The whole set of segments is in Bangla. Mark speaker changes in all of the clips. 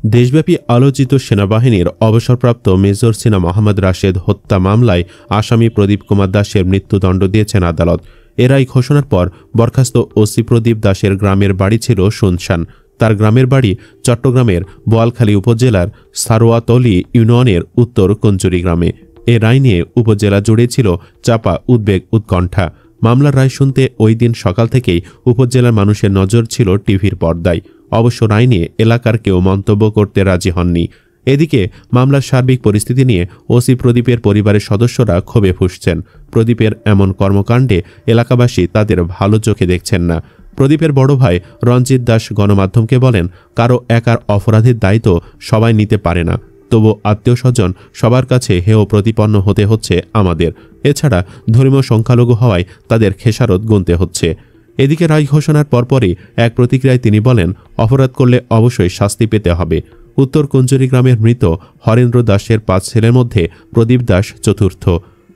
Speaker 1: দেশব্যাপী আলোচিত সেনাবাহিনীর অবসরপ্রাপ্ত মেজর সিনা মোহাম্মদ রাশেদ হত্যা মামলায় আসামি প্রদীপ কুমার দাসের মৃত্যুদণ্ড দিয়েছেন আদালত। এর রায় ঘোষণার পর বরখাস্ত ওসি প্রদীপ দাসের গ্রামের বাড়ি ছিল শুনশান। তার গ্রামের বাড়ি চট্টগ্রামের বোয়ালখালী উপজেলার সারোয়াতলি ইউনিয়নের উত্তর কঞ্চুরি গ্রামে। এ রায় নিয়ে উপজেলা জুড়ে ছিল চাপা উদ্বেগ উৎকণ্ঠা। মামলার রায় শুনতে ওই দিন সকাল থেকেই উপজেলার মানুষের নজর ছিল টিভির পর্দায়। অবশ্য রায় নিয়ে এলাকার কেউ মন্তব্য করতে রাজি হননি। এদিকে মামলার সার্বিক পরিস্থিতি নিয়ে ওসি প্রদীপের পরিবারের সদস্যরা ক্ষোভে ফুঁসছেন। প্রদীপের এমন কর্মকাণ্ডে এলাকাবাসী তাদের ভালো চোখে দেখছেন না। প্রদীপের বড় ভাই রঞ্জিত দাস গণমাধ্যমকে বলেন, কারো একার অপরাধের দায়িত্ব সবাই নিতে পারে না, তবু আত্মীয় স্বজন সবার কাছে হেয় প্রতিপন্ন হতে হচ্ছে আমাদের। এছাড়া ধর্মীয় সংখ্যালঘু হওয়ায় তাদের খেসারত গুনতে হচ্ছে। এদিকে রায় ঘোষণার পরপরই এক প্রতিক্রিয়ায় তিনি বলেন, অপরাধ করলে অবশ্যই শাস্তি পেতে হবে। উত্তর কুঞ্জুরি গ্রামের মৃত হরেন্দ্র দাসের 5 ছেলের মধ্যে প্রদীপ দাস চতুর্থ।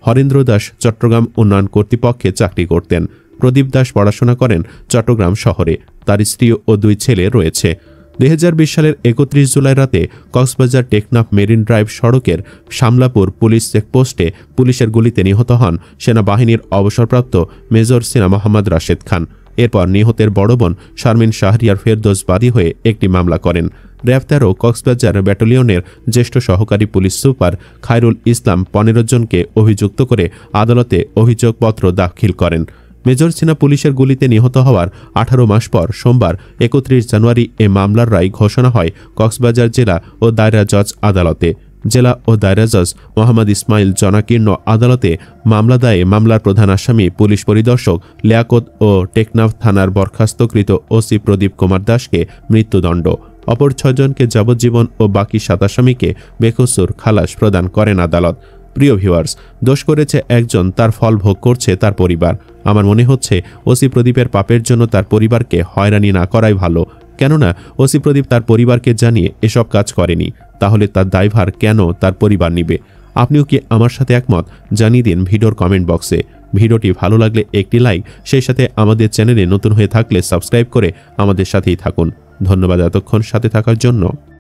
Speaker 1: হরেন্দ্র দাস চট্টগ্রাম উন্নয়ন কর্তৃপক্ষে চাকরি করতেন। প্রদীপ দাস পড়াশোনা করেন চট্টগ্রাম শহরে। তার স্ত্রী ও 2 ছেলে রয়েছে। 2020 সালের 31 জুলাই রাতে কক্সবাজার টেকনাফ মেরিন ড্রাইভ সড়কের শামলাপুর পুলিশ চেকপোস্টে পুলিশের গুলিতে নিহত হন সেনাবাহিনীর অবসরপ্রাপ্ত মেজর সিনা মোহাম্মদ রাশেদ খান। এরপর নিহতের বড় বোন শারমিন শাহরিয়ার ফেরদৌস বাদী হয়ে একটি মামলা করেন। র্যাব 13 কক্সবাজার ব্যাটালিয়নের জ্যেষ্ঠ সহকারী পুলিশ সুপার খায়রুল ইসলাম 15 জনকে অভিযুক্ত করে আদালতে অভিযোগপত্র দাখিল করেন। মেজর সিনা পুলিশের গুলিতে নিহত হওয়ার 18 মাস পর সোমবার 31 জানুয়ারি এ মামলার রায় ঘোষণা হয় কক্সবাজার জেলা ও দায়রা জজ আদালতে। জেলা ও দায়রা জজ মোহাম্মদ ইসমাইল জনাকীর্ণ আদালতে মামলা দায়ে মামলার প্রধান আসামি পুলিশ পরিদর্শক লিয়াকত ও টেকনাফ থানার বরখাস্তকৃত ওসি প্রদীপ কুমার দাসকে মৃত্যুদণ্ড, অপর 6 জনকে যাবজ্জীবন ও বাকি 7 আসামিকে বেকসুর খালাস প্রদান করেন আদালত। প্রিয় ভিউয়ার্স, দোষ করেছে একজন, তার ফল ভোগ করছে তার পরিবার। আমার মনে হচ্ছে ওসি প্রদীপের পাপের জন্য তার পরিবারকে হয়রানি না করাই ভালো। কেননা ওসি প্রদীপ তার পরিবারকে জানিয়ে এসব কাজ করেনি, তাহলে তার দায়ভার কেন তার পরিবার নিবে? আপনিও কি আমার সাথে একমত? জানিয়ে দিন ভিডিওর কমেন্ট বক্সে। ভিডিওটি ভালো লাগলে একটি লাইক, সেই সাথে আমাদের চ্যানেলে নতুন হয়ে থাকলে সাবস্ক্রাইব করে আমাদের সাথেই থাকুন। ধন্যবাদ এতক্ষণ সাথে থাকার জন্য।